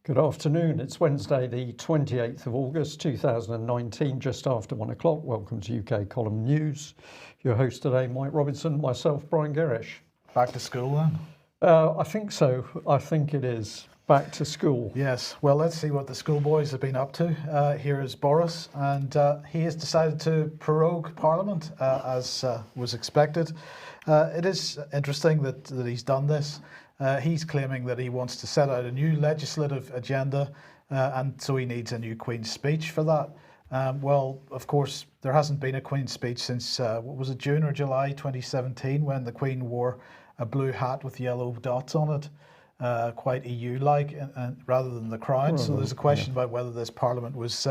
Good afternoon. It's Wednesday, the 28th of August 2019, just after 1 o'clock. Welcome to UK Column News. Your host today, Mike Robinson, myself, Brian Gerrish. Back to school then? I think so. I think it is. Back to school. Yes. Well, let's see what the schoolboys have been up to. Here is Boris, and he has decided to prorogue Parliament, as was expected. It is interesting that he's done this. He's claiming that he wants to set out a new legislative agenda, and so he needs a new Queen's speech for that. Well, of course, there hasn't been a Queen's speech since, what was it, June or July 2017, when the Queen wore a blue hat with yellow dots on it, quite EU-like, rather than the crown. So there's a question about whether this Parliament was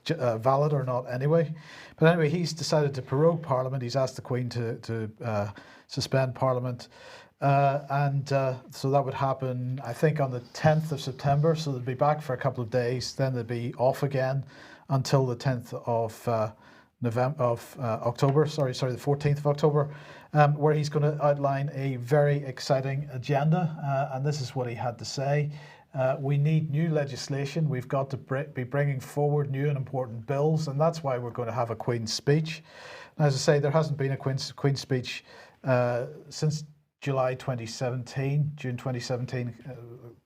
valid or not anyway. But anyway, he's decided to prorogue Parliament. He's asked the Queen to suspend Parliament. So that would happen, I think, on the 10th of September. So they'll be back for a couple of days. Then they'll be off again until the 10th of October. Sorry, the 14th of October, where he's going to outline a very exciting agenda. And this is what he had to say. We need new legislation. We've got to be bringing forward new and important bills, and that's why we're going to have a Queen's speech. And as I say, there hasn't been a Queen's speech since July 2017, June 2017,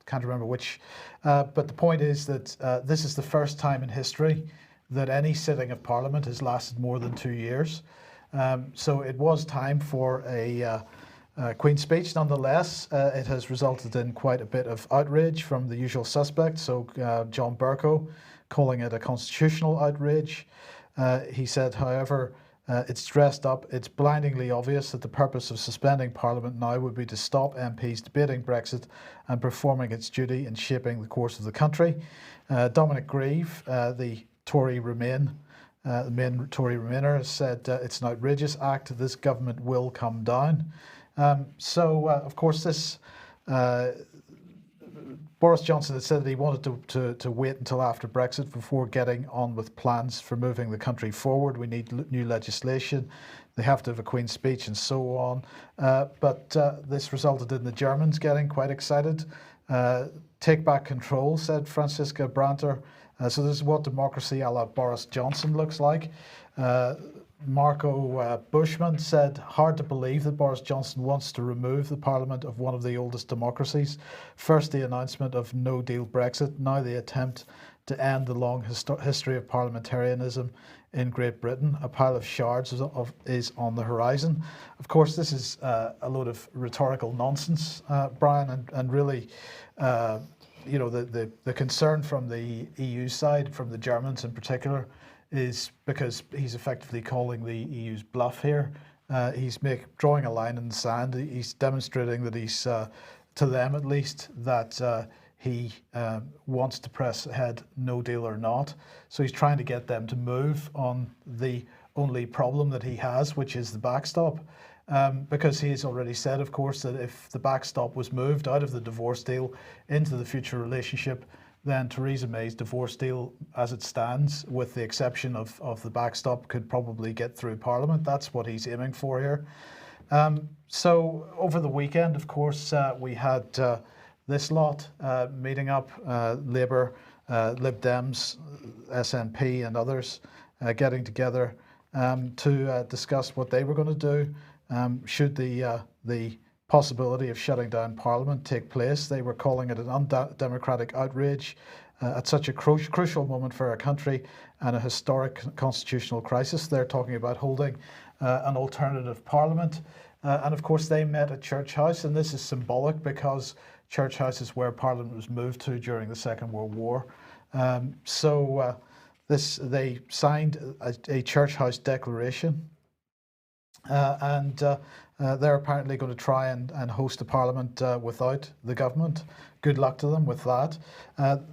can't remember which. But the point is that this is the first time in history that any sitting of Parliament has lasted more than 2 years. So it was time for a Queen's speech. Nonetheless, it has resulted in quite a bit of outrage from the usual suspects. So John Bercow calling it a constitutional outrage. He said, however, it's dressed up. It's blindingly obvious that the purpose of suspending Parliament now would be to stop MPs debating Brexit and performing its duty in shaping the course of the country. Dominic Grieve, the Tory Remain, the main Tory Remainer, has said it's an outrageous act. This government will come down. Of course, this Boris Johnson had said that he wanted to wait until after Brexit before getting on with plans for moving the country forward. We need new legislation. They have to have a Queen's speech and so on. But this resulted in the Germans getting quite excited. Take back control, said Franziska Brandner. So this is what democracy a la Boris Johnson looks like. Marco Bushman said, hard to believe that Boris Johnson wants to remove the Parliament of one of the oldest democracies. First the announcement of no-deal Brexit, now the attempt to end the long history of parliamentarianism in Great Britain. A pile of shards is on the horizon. Of course, this is a load of rhetorical nonsense, Brian, and really, the concern from the EU side, from the Germans in particular, is because he's effectively calling the EU's bluff here. He's drawing a line in the sand. He's demonstrating that he's, to them at least, that he wants to press ahead, no deal or not. So he's trying to get them to move on the only problem that he has, which is the backstop. Because he's already said, of course, that if the backstop was moved out of the divorce deal into the future relationship, then Theresa May's divorce deal, as it stands, with the exception of the backstop, could probably get through Parliament. That's what he's aiming for here. So over the weekend, of course, we had this lot meeting up, Labour, Lib Dems, SNP and others getting together to discuss what they were going to do should the possibility of shutting down Parliament take place. They were calling it an undemocratic outrage at such a crucial moment for our country and a historic constitutional crisis. They're talking about holding an alternative Parliament. And of course, they met at Church House, and this is symbolic because Church House is where Parliament was moved to during the Second World War. They signed a Church House declaration. They're apparently going to try and host a parliament without the government. Good luck to them with that.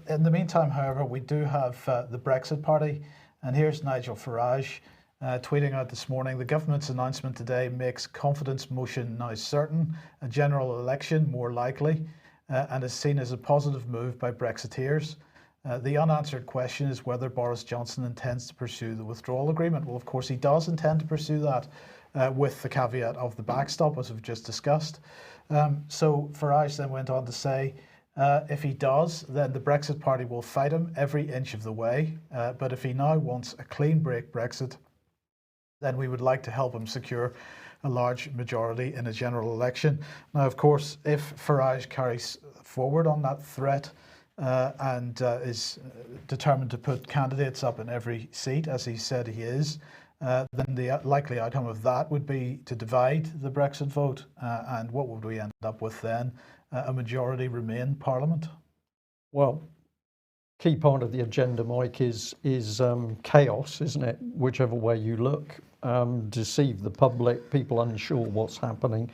In the meantime, however, we do have the Brexit Party, and here's Nigel Farage tweeting out this morning, the government's announcement today makes confidence motion now certain, a general election more likely, and is seen as a positive move by Brexiteers. The unanswered question is whether Boris Johnson intends to pursue the withdrawal agreement. Well, of course, he does intend to pursue that, with the caveat of the backstop, as we've just discussed. So Farage then went on to say, If he does, then the Brexit Party will fight him every inch of the way. But if he now wants a clean break Brexit, then we would like to help him secure a large majority in a general election. Now, of course, if Farage carries forward on that threat and is determined to put candidates up in every seat, as he said he is, then the likely outcome of that would be to divide the Brexit vote. And what would we end up with then? A majority Remain Parliament? Well, key part of the agenda, Mike, is chaos, isn't it? Whichever way you look, deceive the public, people unsure what's happening.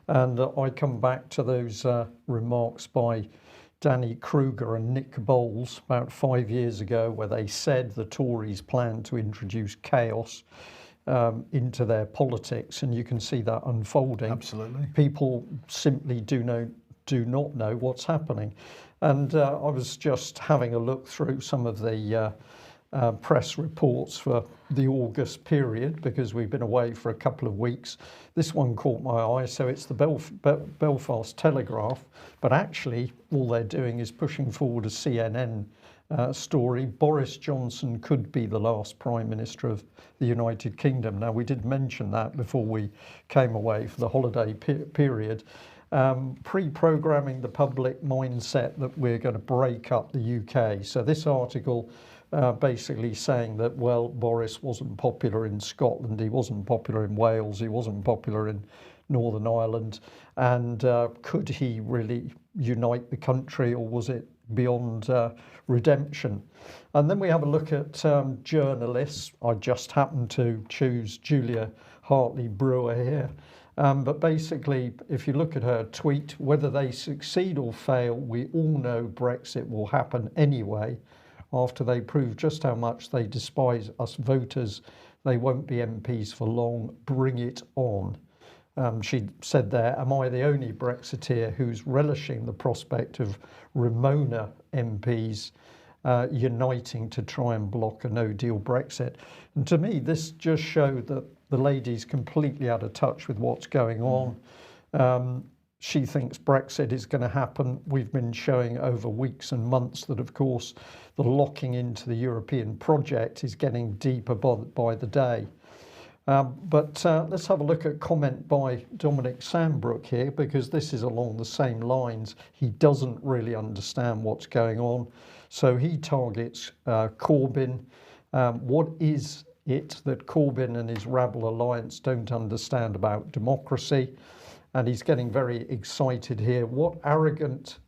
And I come back to those remarks by Danny Kruger and Nick Bowles about 5 years ago, where they said the Tories plan to introduce chaos into their politics, and you can see that unfolding. Absolutely. People simply do not know what's happening. And I was just having a look through some of the press reports for the August period, because we've been away for a couple of weeks. This one caught my eye. So it's the Belfast Telegraph, but actually all they're doing is pushing forward a CNN story. Boris Johnson could be the last Prime Minister of the United Kingdom. Now, we did mention that before we came away for the holiday period. Pre-programming the public mindset that we're going to break up the UK. So this article basically saying that, well, Boris wasn't popular in Scotland, he wasn't popular in Wales, he wasn't popular in Northern Ireland, and could he really unite the country, or was it beyond redemption? And then we have a look at journalists. I just happened to choose Julia Hartley-Brewer here. But basically, if you look at her tweet, whether they succeed or fail, we all know Brexit will happen anyway. After they prove just how much they despise us voters, they won't be MPs for long. Bring it on. She said there, am I the only Brexiteer who's relishing the prospect of Remona MPs uniting to try and block a no-deal Brexit? And to me, this just showed that the lady's completely out of touch with what's going on. She thinks Brexit is going to happen. We've been showing over weeks and months that, of course, the locking into the European project is getting deeper by the day. But let's have a look at comment by Dominic Sandbrook here, because this is along the same lines. He doesn't really understand what's going on. So he targets Corbyn. What is it that Corbyn and his Rabble Alliance don't understand about democracy? And he's getting very excited here. What arrogant,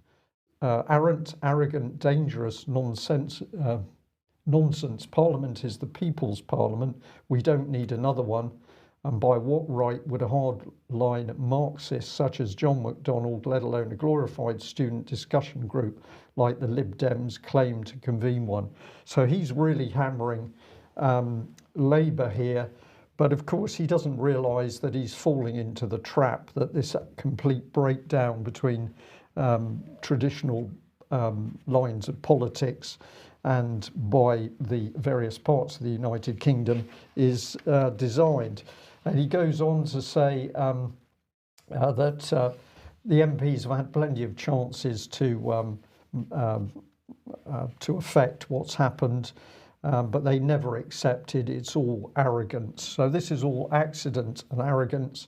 dangerous nonsense. Parliament is the people's parliament. We don't need another one. And by what right would a hardline Marxist such as John MacDonald, let alone a glorified student discussion group like the Lib Dems, claim to convene one? So he's really hammering Labour here. But of course, he doesn't realise that he's falling into the trap that this complete breakdown between traditional lines of politics and by the various parts of the United Kingdom is designed. And he goes on to say that the MPs have had plenty of chances to affect what's happened, but they never accepted. It's all arrogance. So this is all accident and arrogance.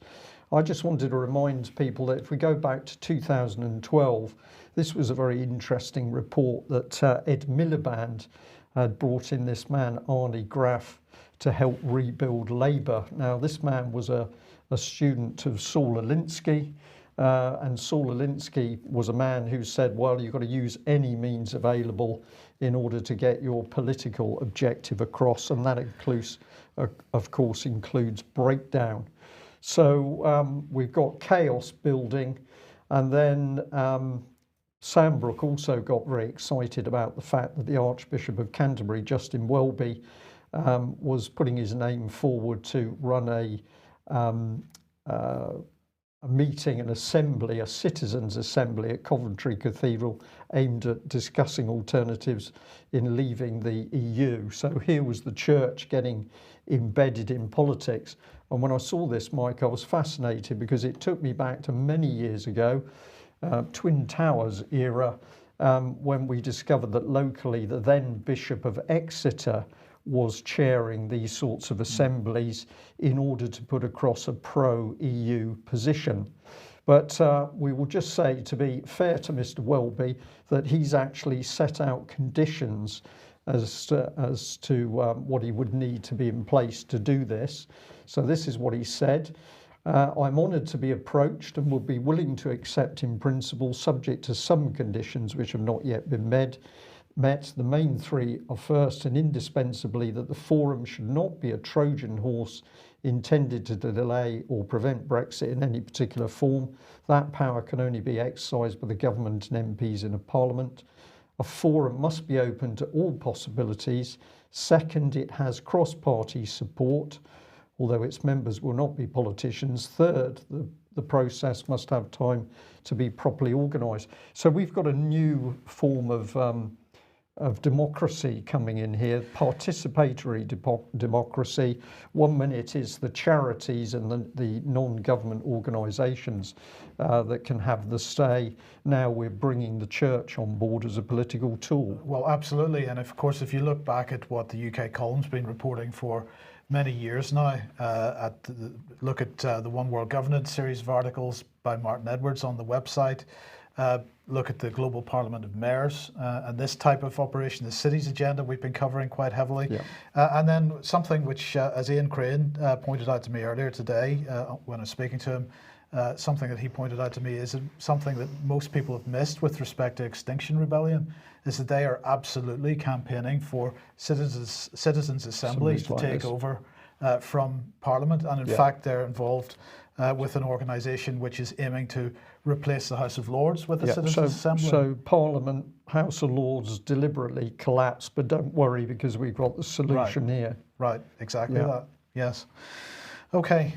I just wanted to remind people that if we go back to 2012, this was a very interesting report that Ed Miliband had brought in this man, Arnie Graf, to help rebuild Labour. Now, this man was a student of Saul Alinsky, and Saul Alinsky was a man who said, well, you've got to use any means available in order to get your political objective across, and that includes, of course, includes breakdown. So we've got chaos building, and then Sandbrook also got very excited about the fact that the Archbishop of Canterbury, Justin Welby, was putting his name forward to run a meeting, an assembly, a citizens' assembly at Coventry Cathedral aimed at discussing alternatives in leaving the EU. So here was the church getting embedded in politics. And when I saw this, Mike, I was fascinated because it took me back to many years ago. Twin Towers era, when we discovered that locally the then Bishop of Exeter was chairing these sorts of assemblies in order to put across a pro-EU position. But we will just say, to be fair to Mr. Welby, that he's actually set out conditions as to what he would need to be in place to do this. So this is what he said. I'm honoured to be approached and would be willing to accept in principle, subject to some conditions which have not yet been met. The main three are: first and indispensably, that the forum should not be a Trojan horse intended to delay or prevent Brexit in any particular form. That power can only be exercised by the government and MPs in a parliament. A forum must be open to all possibilities. Second, it has cross-party support, although its members will not be politicians. Third, the process must have time to be properly organised. So we've got a new form of democracy coming in here, participatory democracy. 1 minute is the charities and the non-government organisations that can have the say. Now we're bringing the church on board as a political tool. Well, absolutely. And of course, if you look back at what the UK column's been reporting for many years now, look at the One World Governance series of articles by Martin Edwards on the website. Look at the Global Parliament of Mayors and this type of operation, the cities agenda we've been covering quite heavily. Yeah. And then something which, as Ian Crane pointed out to me earlier today when I was speaking to him, something that he pointed out to me is something that most people have missed with respect to Extinction Rebellion, is that they are absolutely campaigning for citizens' assemblies to take over from Parliament. And in fact, they're involved with an organisation which is aiming to replace the House of Lords with the Citizens' Assembly. So Parliament, House of Lords deliberately collapsed, but don't worry because we've got the solution here. Right, exactly that, yes. Okay,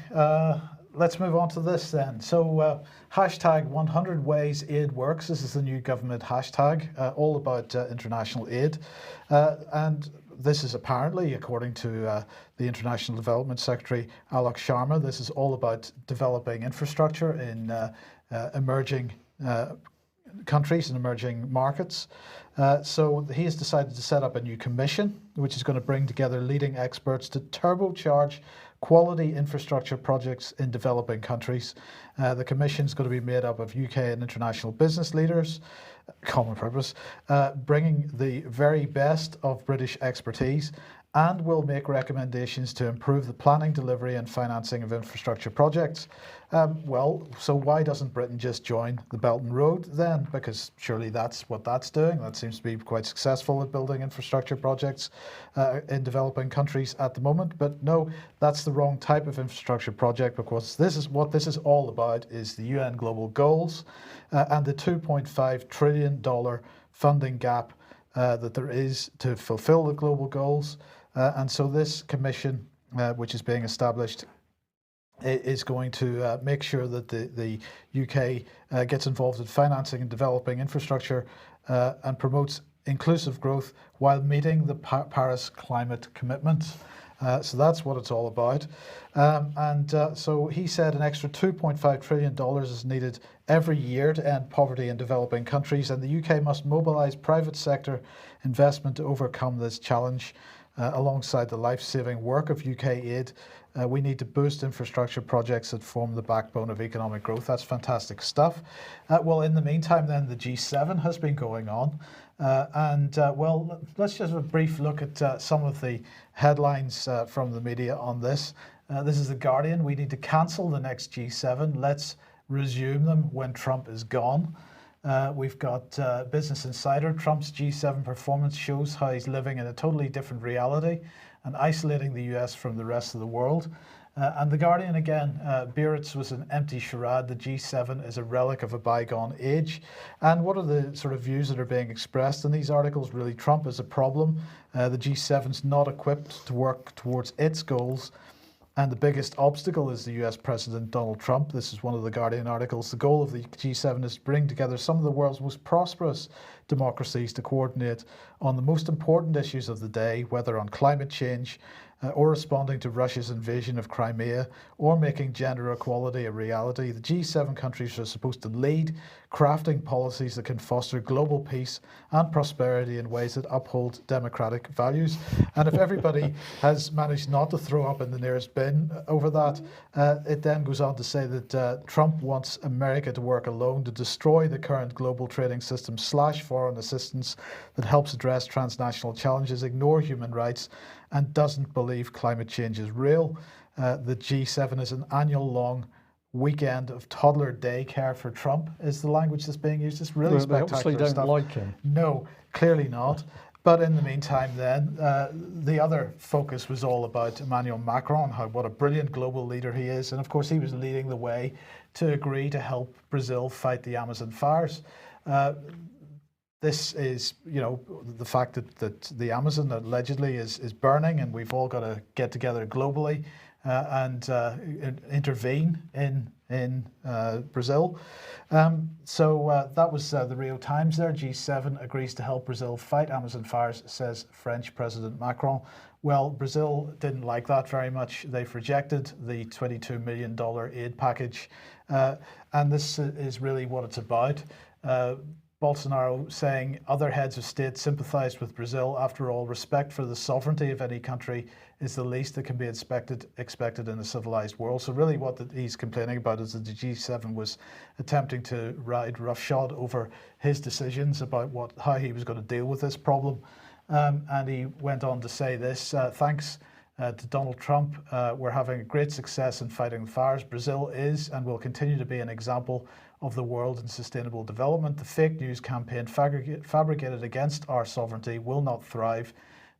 let's move on to this then. So hashtag 100 Ways Aid Works. This is the new government hashtag, all about international aid. And this is apparently, according to the International Development Secretary, Alok Sharma, this is all about developing infrastructure in emerging countries and emerging markets. So he has decided to set up a new commission, which is going to bring together leading experts to turbocharge quality infrastructure projects in developing countries. The commission is going to be made up of UK and international business leaders, common purpose, bringing the very best of British expertise, and will make recommendations to improve the planning, delivery and financing of infrastructure projects. Well, so why doesn't Britain just join the Belt and Road then? Because surely that's what that's doing. That seems to be quite successful at building infrastructure projects in developing countries at the moment. But no, that's the wrong type of infrastructure project, because this is what this is all about, is the UN global goals and the $2.5 trillion funding gap that there is to fulfill the global goals. And so this commission, which is being established, is going to make sure that the UK gets involved in financing and developing infrastructure and promotes inclusive growth while meeting the Paris climate commitments. So that's what it's all about. So he said an extra $2.5 trillion is needed every year to end poverty in developing countries, and the UK must mobilise private sector investment to overcome this challenge. Alongside the life-saving work of UK aid, we need to boost infrastructure projects that form the backbone of economic growth. That's fantastic stuff. Well, in the meantime, then, the G7 has been going on. Well, let's just have a brief look at some of the headlines from the media on this. This is The Guardian. We need to cancel the next G7. Let's resume them when Trump is gone. We've got Business Insider. Trump's G7 performance shows how he's living in a totally different reality and isolating the US from the rest of the world. And The Guardian again, Biarritz was an empty charade. The G7 is a relic of a bygone age. And what are the sort of views that are being expressed in these articles? Really, Trump is a problem. The G7's not equipped to work towards its goals. And the biggest obstacle is the US President Donald Trump. This is one of the Guardian articles. The goal of the G7 is to bring together some of the world's most prosperous democracies to coordinate on the most important issues of the day, whether on climate change or responding to Russia's invasion of Crimea or making gender equality a reality. The G7 countries are supposed to lead, crafting policies that can foster global peace and prosperity in ways that uphold democratic values. And if everybody has managed not to throw up in the nearest bin over that, it then goes on to say that Trump wants America to work alone to destroy the current global trading system, slash foreign assistance that helps address transnational challenges, ignore human rights, and doesn't believe climate change is real. The G7 is an annual-long weekend of toddler daycare for Trump, is the language that's being used. It's really spectacular stuff. They obviously don't like him. No, clearly not. But in the meantime then, the other focus was all about Emmanuel Macron, what a brilliant global leader he is. And of course he was leading the way to agree to help Brazil fight the Amazon fires. This is, the fact that the Amazon allegedly is burning, and we've all got to get together globally and intervene in Brazil. So that was the Rio Times there. G7 agrees to help Brazil fight Amazon fires, says French President Macron. Well, Brazil didn't like that very much. They've rejected the $22 million aid package. And this is really what it's about. Bolsonaro saying other heads of state sympathized with Brazil. After all, respect for the sovereignty of any country is the least that can be expected in a civilized world. So really what he's complaining about is that the G7 was attempting to ride roughshod over his decisions about how he was going to deal with this problem. And he went on to say this, thanks to Donald Trump, we're having a great success in fighting the fires. Brazil is and will continue to be an example of the world in sustainable development. The fake news campaign fabricated against our sovereignty will not thrive.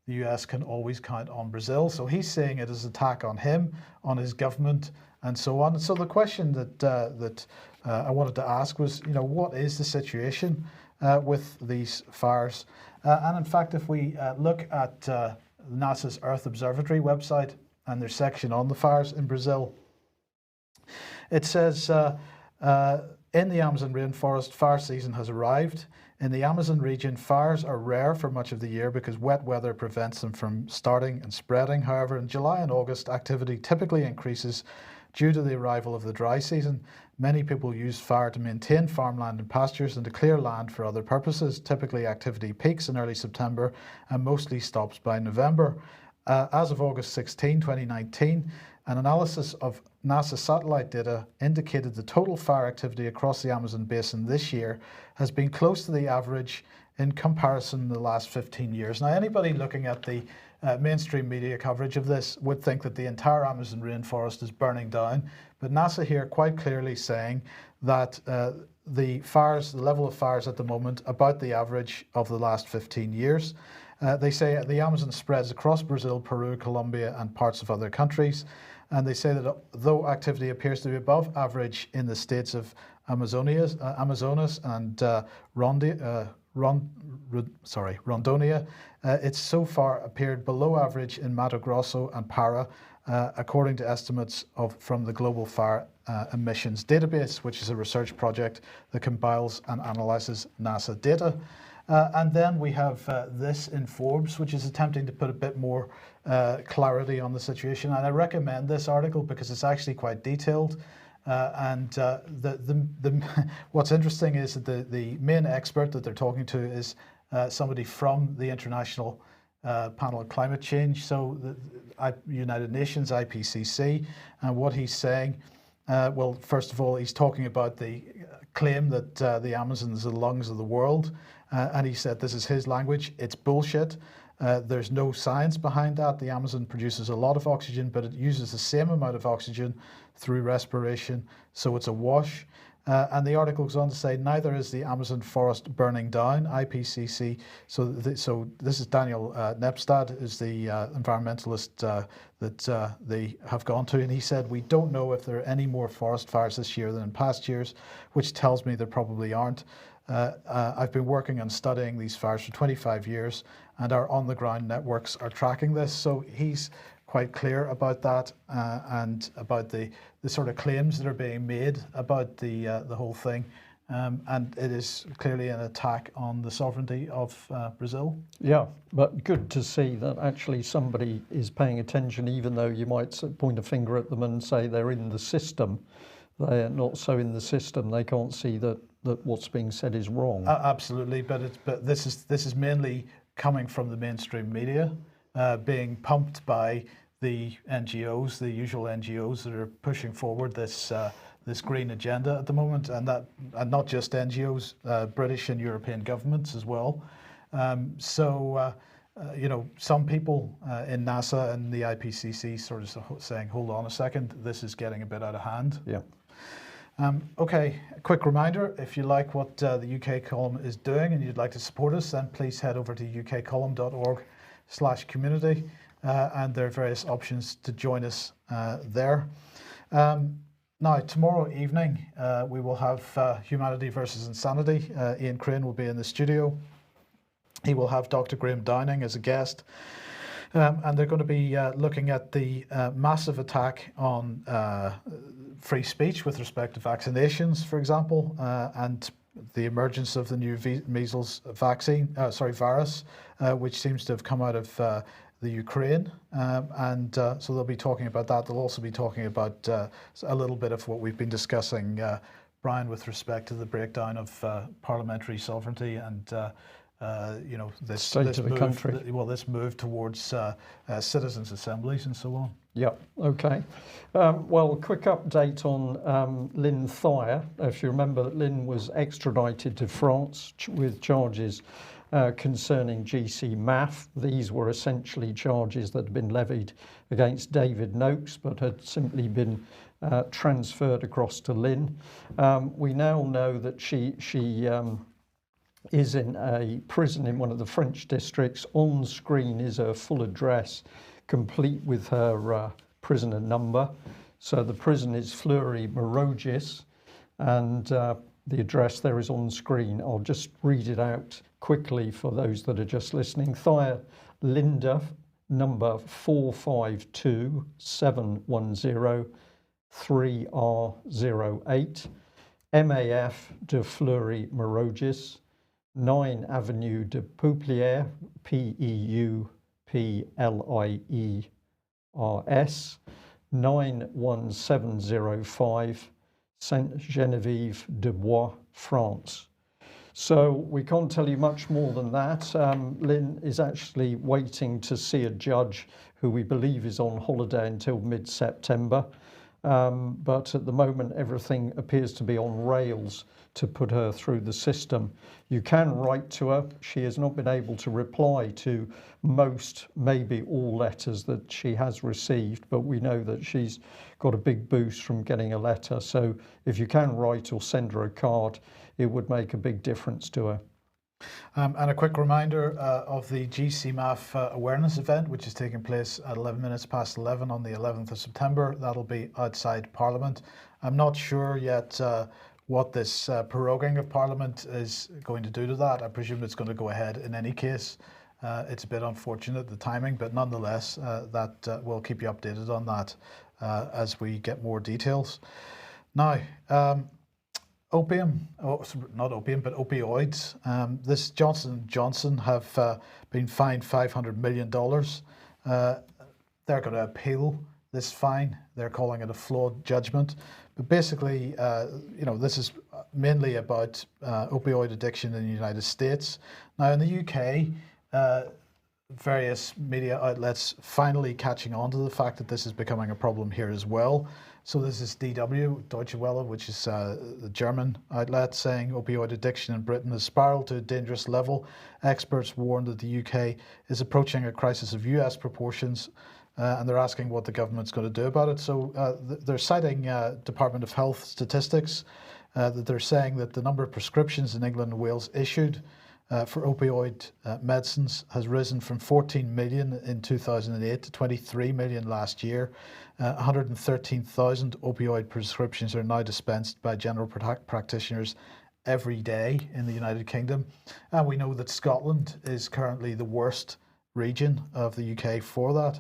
The US can always count on Brazil. So he's saying it is an attack on him, on his government, and so on. And so the question that I wanted to ask was, what is the situation with these fires? And in fact, if we look at NASA's Earth Observatory website and their section on the fires in Brazil, it says, in the Amazon rainforest, fire season has arrived. In the Amazon region, fires are rare for much of the year because wet weather prevents them from starting and spreading. However, in July and August, activity typically increases due to the arrival of the dry season. Many people use fire to maintain farmland and pastures and to clear land for other purposes. Typically, activity peaks in early September and mostly stops by November. As of August 16, 2019, an analysis of NASA satellite data indicated the total fire activity across the Amazon basin this year has been close to the average in comparison in the last 15 years. Now, anybody looking at the mainstream media coverage of this would think that the entire Amazon rainforest is burning down, but NASA here quite clearly saying that the level of fires at the moment about the average of the last 15 years. They say the Amazon spreads across Brazil, Peru, Colombia, and parts of other countries. And they say that though activity appears to be above average in the states of Amazonas and Rondonia, it's so far appeared below average in Mato Grosso and Para, according to estimates from the Global Fire Emissions Database, which is a research project that compiles and analyzes NASA data. And then we have this in Forbes, which is attempting to put a bit more clarity on the situation. And I recommend this article because it's actually quite detailed. What's interesting is that the main expert that they're talking to is somebody from the International Panel on Climate Change, so the United Nations, IPCC. And what he's saying, well, first of all, he's talking about the claim that the Amazon is the lungs of the world. And he said, this is his language, it's bullshit. There's no science behind that. The Amazon produces a lot of oxygen, but it uses the same amount of oxygen through respiration, so it's a wash. And the article goes on to say, neither is the Amazon forest burning down, IPCC. So this is Daniel Nepstad, is the environmentalist that they have gone to. And he said, we don't know if there are any more forest fires this year than in past years, which tells me there probably aren't. I've been working on studying these fires for 25 years, and our on-the-ground networks are tracking this. So he's quite clear about that and about the sort of claims that are being made about the whole thing. And it is clearly an attack on the sovereignty of Brazil. Yeah, but good to see that actually somebody is paying attention, even though you might point a finger at them and say they're in the system. They're not so in the system. They can't see that that what's being said is wrong. Absolutely, but this is mainly coming from the mainstream media, being pumped by the NGOs, the usual NGOs that are pushing forward this green agenda at the moment, and not just NGOs, British and European governments as well. Some people in NASA and the IPCC sort of saying, hold on a second, this is getting a bit out of hand. Yeah. Okay, a quick reminder, if you like what the UK column is doing and you'd like to support us, then please head over to ukcolumn.org/community, and there are various options to join us there. Now, tomorrow evening, we will have Humanity versus Insanity. Ian Crane will be in the studio. He will have Dr. Graham Downing as a guest. And they're going to be looking at the massive attack on free speech with respect to vaccinations, for example, and the emergence of the new measles virus, which seems to have come out of the Ukraine. So they'll be talking about that. They'll also be talking about a little bit of what we've been discussing, Brian, with respect to the breakdown of parliamentary sovereignty and this state of the country. This move towards citizens' assemblies and so on. Yeah. Okay. Well, a quick update on Lynn Thayer. If you remember, that Lynn was extradited to France with charges concerning GC-MAF. These were essentially charges that had been levied against David Noakes, but had simply been transferred across to Lynn. We now know that she is in a prison in one of the French districts. On screen is her full address, complete with her prisoner number. So the prison is Fleury-Mérogis, and the address there is on screen. I'll just read it out quickly for those that are just listening. Thayer Linda, number 452710 3R08, MAF de Fleury-Mérogis, 9 Avenue de Pouplières, PEUPLIERS, 91705, Saint Geneviève de Bois, France. So we can't tell you much more than that. Lynn is actually waiting to see a judge who we believe is on holiday until mid-September. But at the moment, everything appears to be on rails to put her through the system. You can write to her. She has not been able to reply to most, maybe all letters that she has received, but we know that she's got a big boost from getting a letter. So if you can write or send her a card, it would make a big difference to her. And a quick reminder of the GC-MAF awareness event, which is taking place at 11 on the 11th of September. That'll be outside Parliament. I'm not sure yet what this proroguing of Parliament is going to do to that. I presume it's going to go ahead in any case. It's a bit unfortunate, the timing, but nonetheless, we'll keep you updated on that as we get more details. Now, opioids. This Johnson & Johnson have been fined $500 million. They're going to appeal this fine. They're calling it a flawed judgment. But basically, this is mainly about opioid addiction in the United States. Now, in the UK, various media outlets finally catching on to the fact that this is becoming a problem here as well. So this is DW, Deutsche Welle, which is the German outlet, saying opioid addiction in Britain has spiraled to a dangerous level. Experts warn that the UK is approaching a crisis of US proportions, and they're asking what the government's going to do about it. So they're citing Department of Health statistics, that they're saying that the number of prescriptions in England and Wales issued for opioid medicines has risen from 14 million in 2008 to 23 million last year. 113,000 opioid prescriptions are now dispensed by general practitioners every day in the United Kingdom. And we know that Scotland is currently the worst region of the UK for that.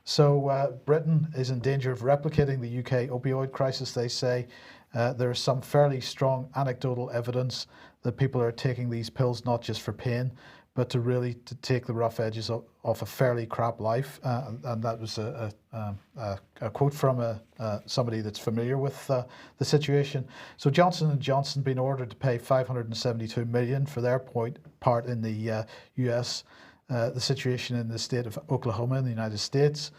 So Britain is in danger of replicating the UK opioid crisis, they say. There is some fairly strong anecdotal evidence that people are taking these pills not just for pain, but to take the rough edges off a fairly crap life. And that was a quote from somebody that's familiar with the situation. So Johnson & Johnson been ordered to pay $572 million for their part in the US, the situation in the state of Oklahoma in the United States.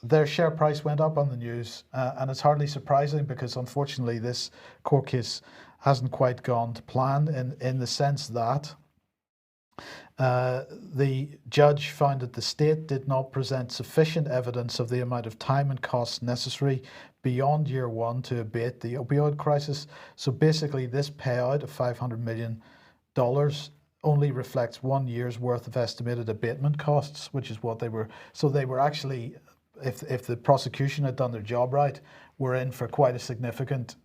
Their share price went up on the news, and it's hardly surprising because unfortunately this court case hasn't quite gone to plan in the sense that the judge found that the state did not present sufficient evidence of the amount of time and costs necessary beyond year one to abate the opioid crisis. So basically this payout of $500 million only reflects 1 year's worth of estimated abatement costs, which is what they were. So they were actually, if the prosecution had done their job right, we're in for quite a significant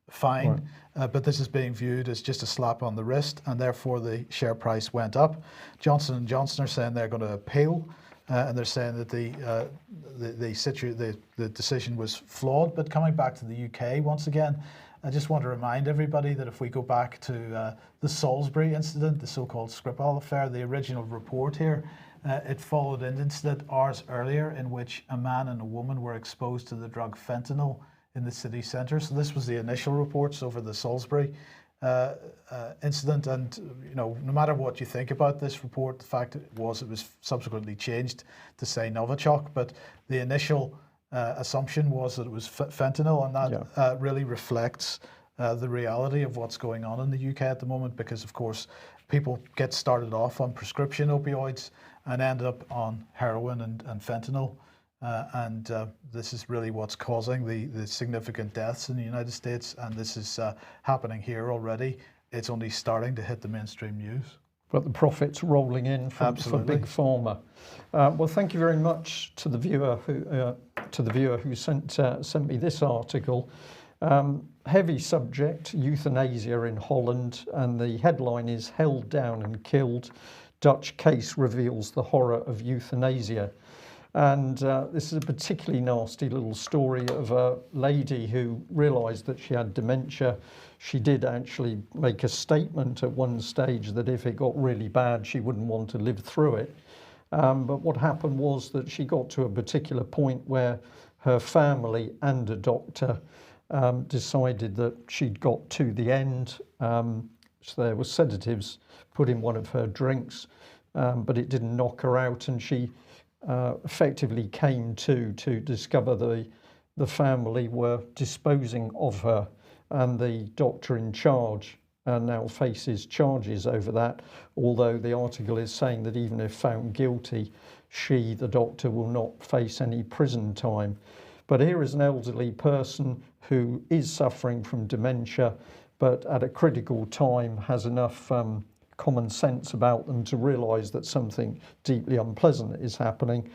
fine. Right. But this is being viewed as just a slap on the wrist, and therefore the share price went up. Johnson & Johnson are saying they're going to appeal, and they're saying that the decision was flawed. But coming back to the UK once again, I just want to remind everybody that if we go back to the Salisbury incident, the so-called Skripal affair, the original report here, it followed an incident hours earlier in which a man and a woman were exposed to the drug fentanyl in the city centre. So this was the initial reports over the Salisbury incident. And no matter what you think about this report, the fact it was subsequently changed to say Novichok, but the initial assumption was that it was fentanyl, and that really reflects the reality of what's going on in the UK at the moment, because of course people get started off on prescription opioids and end up on heroin and fentanyl, and this is really what's causing the significant deaths in the United States, and this is happening here already. It's only starting to hit the mainstream news. But the profits rolling in for Big Pharma. Well, thank you very much to the viewer who sent me this article. Heavy subject: euthanasia in Holland, and the headline is "Held Down and Killed. Dutch Case Reveals the Horror of Euthanasia." And this is a particularly nasty little story of a lady who realised that she had dementia. She did actually make a statement at one stage that if it got really bad, she wouldn't want to live through it. But what happened was that she got to a particular point where her family and a doctor decided that she'd got to the end. So there were sedatives put in one of her drinks, but it didn't knock her out, and she effectively came to discover the family were disposing of her, and the doctor in charge now faces charges over that, although the article is saying that even if found guilty, the doctor, will not face any prison time. But here is an elderly person who is suffering from dementia, but at a critical time has enough common sense about them to realise that something deeply unpleasant is happening.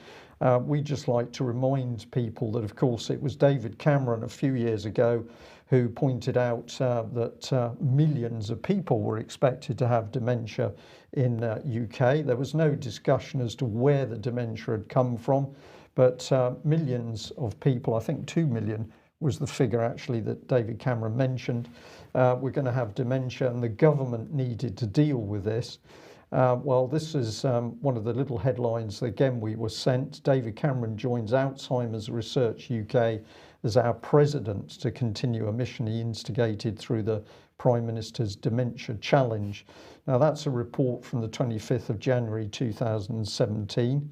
We just like to remind people that, of course, it was David Cameron a few years ago who pointed out that millions of people were expected to have dementia in UK. There was no discussion as to where the dementia had come from, but millions of people, I think 2 million was the figure actually that David Cameron mentioned, were going to have dementia, and the government needed to deal with this. Well, this is one of the little headlines that, again, we were sent. David Cameron joins Alzheimer's Research UK as our president to continue a mission he instigated through the Prime Minister's Dementia Challenge. Now, that's a report from the 25th of January 2017.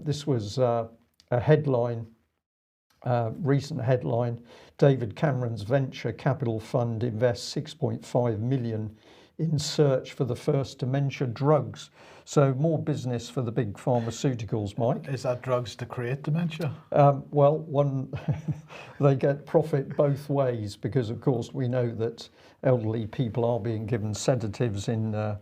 This was a headline, recent headline: David Cameron's venture capital fund invests 6.5 million in search for the first dementia drugs. So more business for the big pharmaceuticals, Mike. Is that drugs to create dementia? Well, they get profit both ways, because of course we know that elderly people are being given sedatives in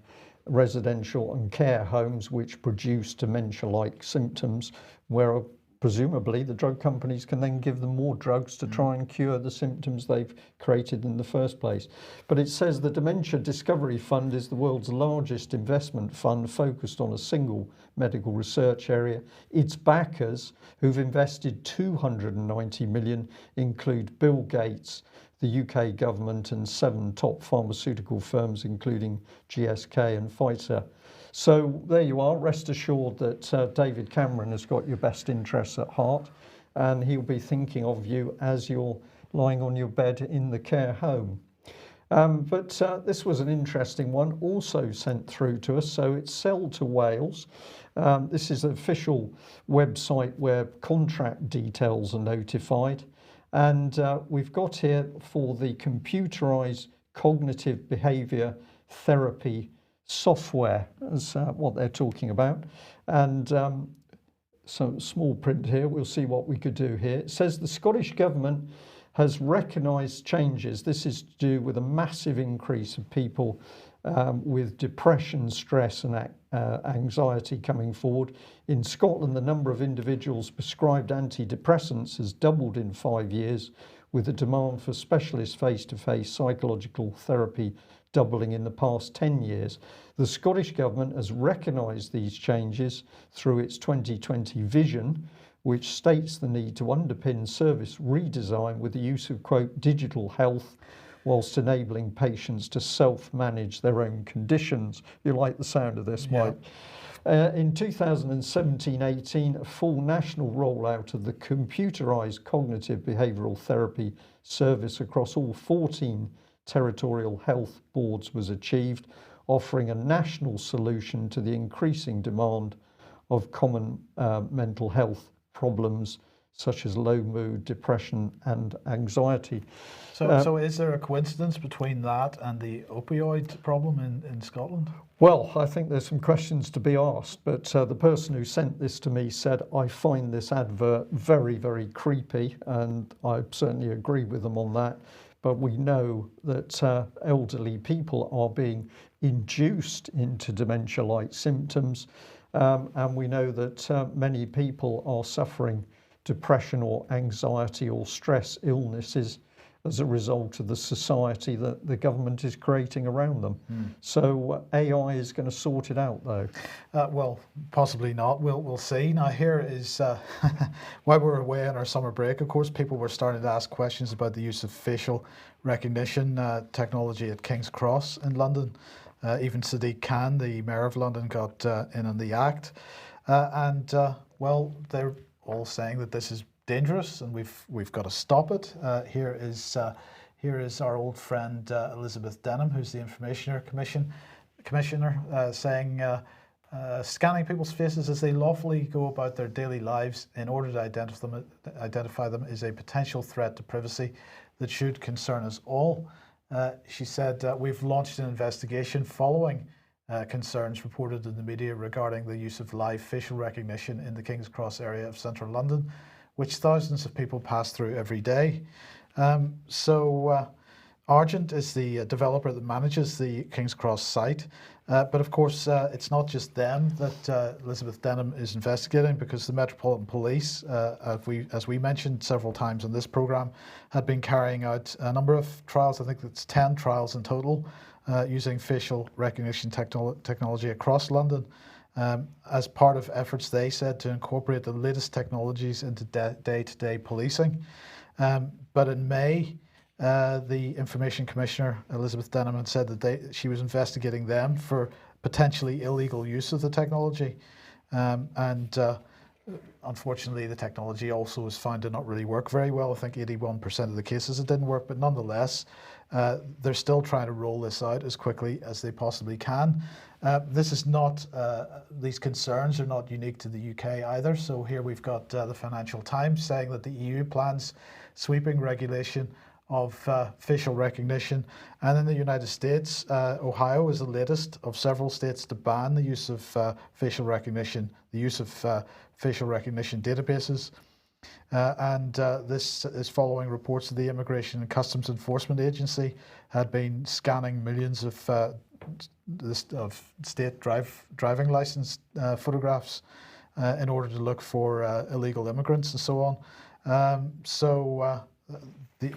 residential and care homes which produce dementia-like symptoms, where presumably the drug companies can then give them more drugs to try and cure the symptoms they've created in the first place. But it says the Dementia Discovery Fund is the world's largest investment fund focused on a single medical research area. Its backers, who've invested 290 million, include Bill Gates, the UK government, and 7 top pharmaceutical firms, including GSK and Pfizer. So there you are. Rest assured that David Cameron has got your best interests at heart, and he'll be thinking of you as you're lying on your bed in the care home. But this was an interesting one, also sent through to us. So it's Sell to Wales. This is an official website where contract details are notified. And we've got here for the computerized cognitive behavior therapy software, is what they're talking about. And some small print here, we'll see what we could do here. It says the Scottish Government has recognised changes. This is to do with a massive increase of people with depression, stress and anxiety coming forward. In Scotland, the number of individuals prescribed antidepressants has doubled in 5 years, with the demand for specialist face-to-face psychological therapy doubling in the past 10 years. The Scottish Government has recognised these changes through its 2020 vision, which states the need to underpin service redesign with the use of, quote, digital health, whilst enabling patients to self-manage their own conditions. You like the sound of this, Mike? In 2017-18, a full national rollout of the computerised cognitive behavioural therapy service across all 14 territorial health boards was achieved, offering a national solution to the increasing demand of common mental health problems such as low mood, depression and anxiety. So is there a coincidence between that and the opioid problem in Scotland? Well, I think there's some questions to be asked, but the person who sent this to me said, I find this advert very, very creepy, and I certainly agree with them on that. But we know that elderly people are being induced into dementia-like symptoms, and we know that many people are suffering depression or anxiety or stress illnesses as a result of the society that the government is creating around them. So AI is going to sort it out, though. Well, possibly not. We'll see. Now, here is while we're away on our summer break, of course, people were starting to ask questions about the use of facial recognition technology at King's Cross in London. Even Sadiq Khan, the Mayor of London, got in on the act, well, they're all saying that this is dangerous and we've got to stop it. Here is our old friend Elizabeth Denham, who's the Information Commissioner, saying scanning people's faces as they lawfully go about their daily lives in order to identify them is a potential threat to privacy that should concern us all. She said, we've launched an investigation following concerns reported in the media regarding the use of live facial recognition in the King's Cross area of central London, which thousands of people pass through every day. Argent is the developer that manages the King's Cross site. But of course, it's not just them that Elizabeth Denham is investigating, because the Metropolitan Police, as we mentioned several times on this programme, had been carrying out a number of trials. I think it's 10 trials in total, using facial recognition technology across London, as part of efforts, they said, to incorporate the latest technologies into day-to-day policing. But in May, the Information Commissioner, Elizabeth Denham, had said that she was investigating them for potentially illegal use of the technology. Unfortunately, the technology also was found to not really work very well. I think 81% of the cases it didn't work, but nonetheless, they're still trying to roll this out as quickly as they possibly can. This is not, these concerns are not unique to the UK either. So here we've got the Financial Times saying that the EU plans sweeping regulation of facial recognition. And in the United States, Ohio is the latest of several states to ban the use of facial recognition, the use of facial recognition databases. This is following reports that the Immigration and Customs Enforcement Agency had been scanning millions of state driving license photographs in order to look for illegal immigrants and so on.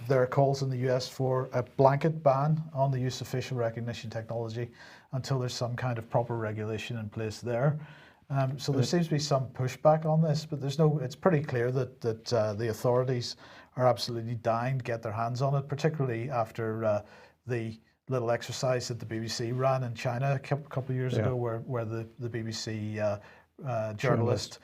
There are calls in the US for a blanket ban on the use of facial recognition technology until there's some kind of proper regulation in place there. So there seems to be some pushback on this, but it's pretty clear that the authorities are absolutely dying to get their hands on it, particularly after the little exercise that the BBC ran in China a couple of years ago, where the BBC journalist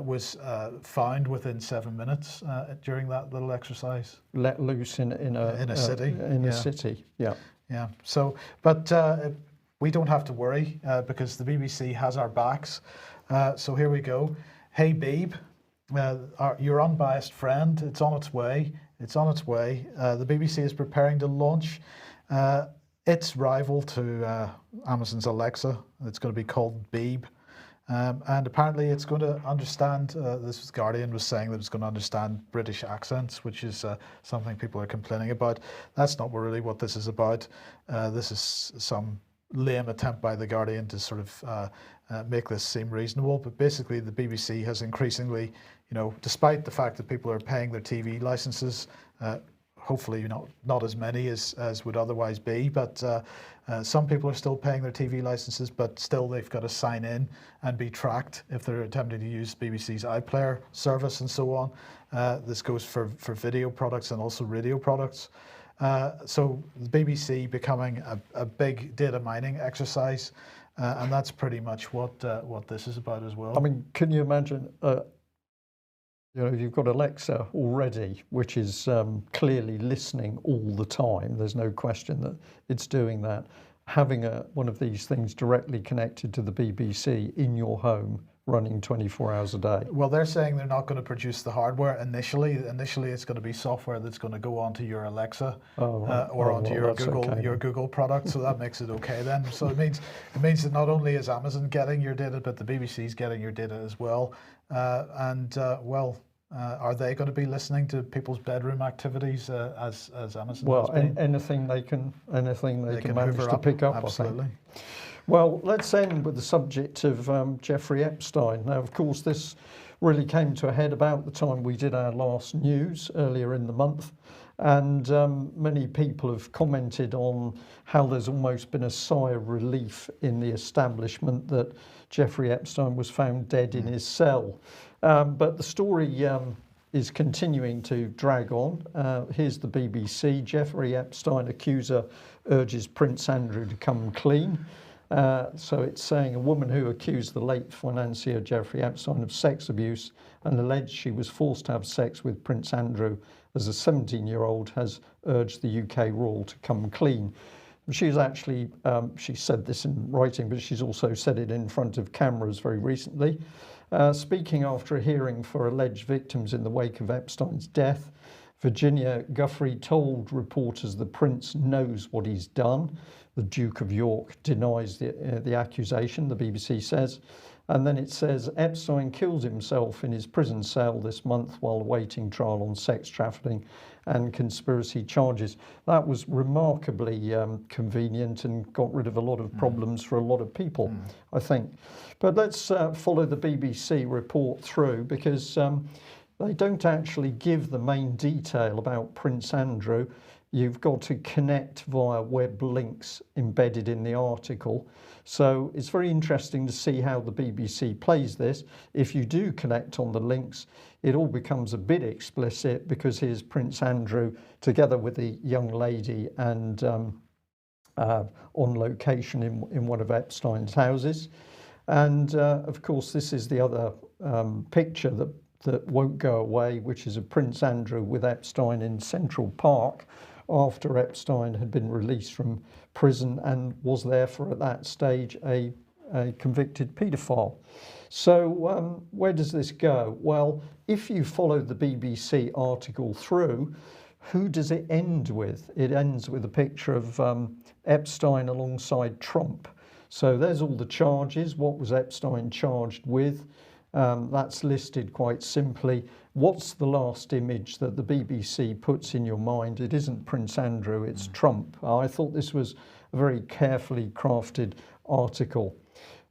was found within 7 minutes during that little exercise. Let loose in a city. A city, yeah. Yeah. So, but we don't have to worry because the BBC has our backs. So here we go. Hey, Beeb, your unbiased friend. It's on its way. It's on its way. The BBC is preparing to launch its rival to Amazon's Alexa. It's going to be called Beeb. And apparently it's going to understand, this Guardian was saying that it's going to understand British accents, which is something people are complaining about. That's not really what this is about. This is some lame attempt by the Guardian to sort of make this seem reasonable. But basically the BBC has increasingly, despite the fact that people are paying their TV licenses, hopefully not as many as would otherwise be, but some people are still paying their TV licenses, but still they've got to sign in and be tracked if they're attempting to use BBC's iPlayer service and so on. This goes for video products and also radio products. So the BBC becoming a big data mining exercise, and that's pretty much what this is about as well. I mean, can you imagine? You've got Alexa already, which is clearly listening all the time. There's no question that it's doing that. Having one of these things directly connected to the BBC in your home, running 24 hours a day. Well, they're saying they're not going to produce the hardware initially. Initially, it's going to be software that's going to go onto your Alexa or onto your Google product. So that makes it okay then. So it means that not only is Amazon getting your data, but the BBC's getting your data as well. Are they going to be listening to people's bedroom activities as Amazon? Well, anything they can manage to pick up. Absolutely. I think. Well, let's end with the subject of Jeffrey Epstein. Now, of course, this really came to a head about the time we did our last news earlier in the month, and many people have commented on how there's almost been a sigh of relief in the establishment that Jeffrey Epstein was found dead in his cell. But the story is continuing to drag on. Here's the BBC. Jeffrey Epstein accuser urges Prince Andrew to come clean. So it's saying a woman who accused the late financier Jeffrey Epstein of sex abuse and alleged she was forced to have sex with Prince Andrew as a 17-year-old has urged the UK royal to come clean. She's actually, she said this in writing, but she's also said it in front of cameras very recently. Speaking after a hearing for alleged victims in the wake of Epstein's death, Virginia Guffrey told reporters the prince knows what he's done. The Duke of York denies the accusation, the BBC says. And then it says Epstein killed himself in his prison cell this month while awaiting trial on sex trafficking and conspiracy charges. That was remarkably convenient and got rid of a lot of problems for a lot of people, I think. But let's follow the BBC report through, because they don't actually give the main detail about Prince Andrew. You've got to connect via web links embedded in the article. So it's very interesting to see how the BBC plays this. If you do connect on the links, it all becomes a bit explicit, because here's Prince Andrew together with the young lady and on location in one of Epstein's houses. And of course, this is the other picture that won't go away, which is of Prince Andrew with Epstein in Central Park after Epstein had been released from prison and was therefore at that stage a convicted paedophile. So where does this go? Well, if you follow the BBC article through, who does it end with? It ends with a picture of Epstein alongside Trump. So there's all the charges. What was Epstein charged with? That's listed quite simply. What's the last image that the BBC puts in your mind? It isn't Prince Andrew, it's Trump. I thought this was a very carefully crafted article.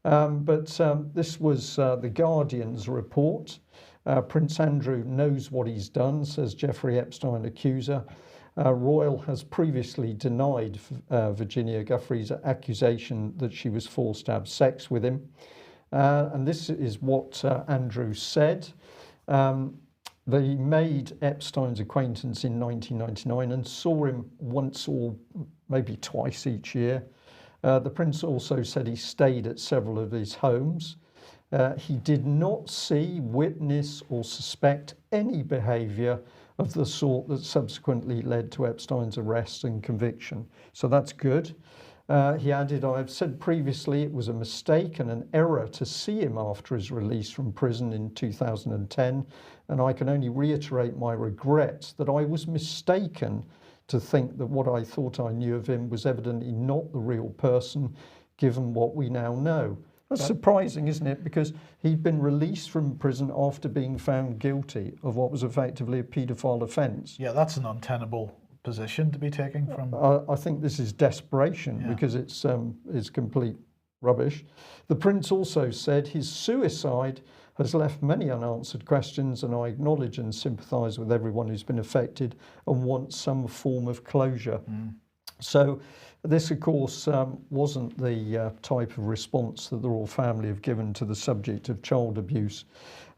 This was the Guardian's report. Prince Andrew knows what he's done, says Jeffrey Epstein accuser. Royal has previously denied Virginia Giuffre's accusation that she was forced to have sex with him. And this is what Andrew said. They made Epstein's acquaintance in 1999 and saw him once or maybe twice each year. The Prince also said he stayed at several of his homes. He did not see, witness or suspect any behaviour of the sort that subsequently led to Epstein's arrest and conviction. So that's good. He added, I've said previously it was a mistake and an error to see him after his release from prison in 2010, and I can only reiterate my regret that I was mistaken to think that what I thought I knew of him was evidently not the real person, given what we now know. That's surprising, isn't it? Because he'd been released from prison after being found guilty of what was effectively a paedophile offence. Yeah, that's an untenable position to be taking from. I think this is desperation, because it's complete rubbish. The Prince also said his suicide has left many unanswered questions, and I acknowledge and sympathise with everyone who's been affected and wants some form of closure. So this, of course, wasn't the type of response that the royal family have given to the subject of child abuse.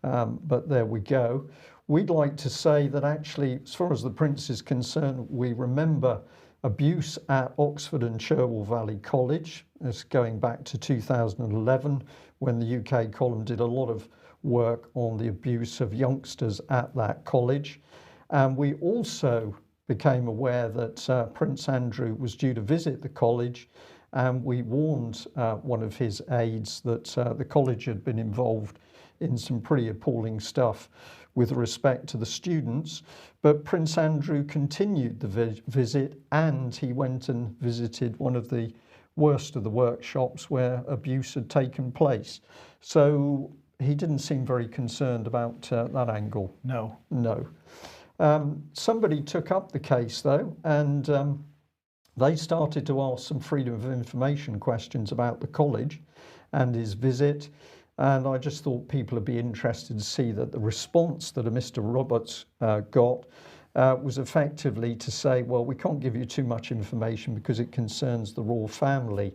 But there we go. We'd like to say that actually, as far as the Prince is concerned, we remember abuse at Oxford and Cherwell Valley College. It's going back to 2011, when the UK column did a lot of work on the abuse of youngsters at that college. And we also became aware that Prince Andrew was due to visit the college, and we warned one of his aides that the college had been involved in some pretty appalling stuff with respect to the students. But Prince Andrew continued the visit, and he went and visited one of the worst of the workshops where abuse had taken place. So he didn't seem very concerned about that angle. No. Somebody took up the case though, and they started to ask some freedom of information questions about the college and his visit. And I just thought people would be interested to see that the response that a Mr. Roberts got was effectively to say, well, we can't give you too much information because it concerns the royal family.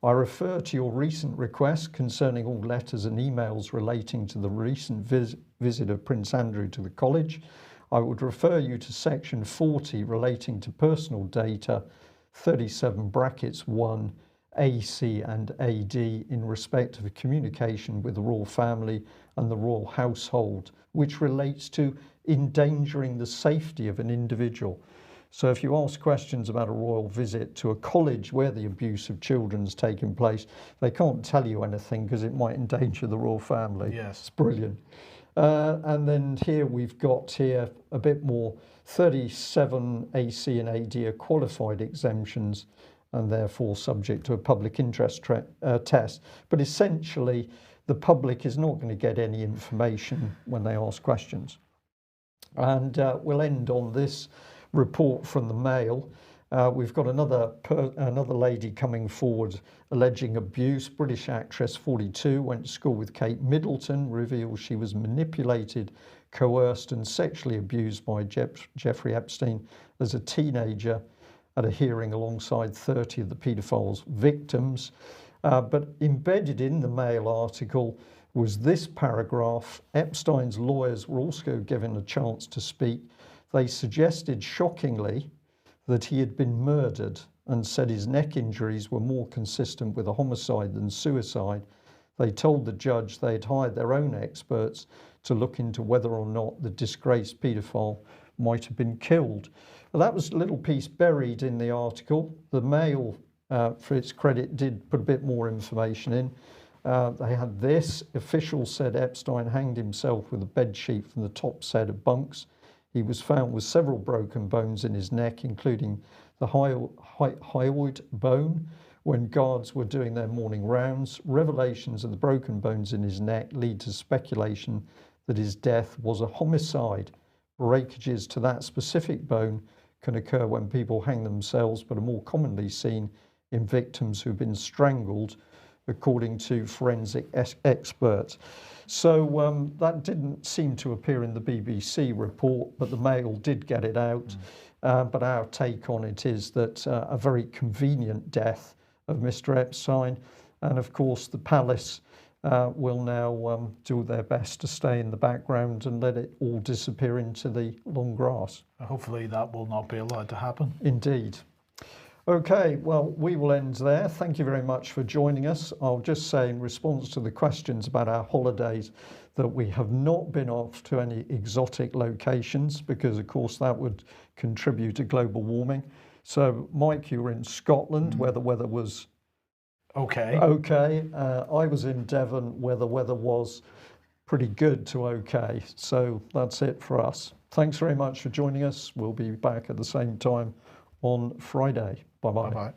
I refer to your recent request concerning all letters and emails relating to the recent visit of Prince Andrew to the college. I would refer you to section 40 relating to personal data, 37(1) AC and AD in respect of a communication with the royal family and the royal household, which relates to endangering the safety of an individual. So if you ask questions about a royal visit to a college where the abuse of children's taken place, they can't tell you anything because it might endanger the royal family. Yes. It's brilliant. And then here we've got a bit more. 37 AC and AD are qualified exemptions and therefore subject to a public interest test. But essentially, the public is not going to get any information when they ask questions. And we'll end on this report from the Mail. We've got another lady coming forward alleging abuse. British actress, 42, went to school with Kate Middleton, reveals she was manipulated, coerced and sexually abused by Jeffrey Epstein as a teenager at a hearing alongside 30 of the paedophile's victims. But embedded in the Mail article was this paragraph. Epstein's lawyers were also given a chance to speak. They suggested, shockingly, that he had been murdered and said his neck injuries were more consistent with a homicide than suicide. They told the judge they had hired their own experts to look into whether or not the disgraced paedophile might have been killed. Well, that was a little piece buried in the article. The Mail, for its credit, did put a bit more information in. They had this. Officials said Epstein hanged himself with a bedsheet from the top set of bunks. He was found with several broken bones in his neck, including the hyoid bone, when guards were doing their morning rounds. Revelations of the broken bones in his neck lead to speculation that his death was a homicide. Breakages to that specific bone can occur when people hang themselves, but are more commonly seen in victims who've been strangled. according to forensic experts. So that didn't seem to appear in the BBC report, but the Mail did get it out. But our take on it is that a very convenient death of Mr. Epstein, and of course the palace will now do their best to stay in the background and let it all disappear into the long grass. Hopefully that will not be allowed to happen. Indeed. Okay, well, we will end there. Thank you very much for joining us. I'll just say in response to the questions about our holidays that we have not been off to any exotic locations because, of course, that would contribute to global warming. So, Mike, you were in Scotland where the weather was okay. I was in Devon where the weather was pretty good to okay. So that's it for us. Thanks very much for joining us. We'll be back at the same time on Friday. Bye-bye. Bye-bye.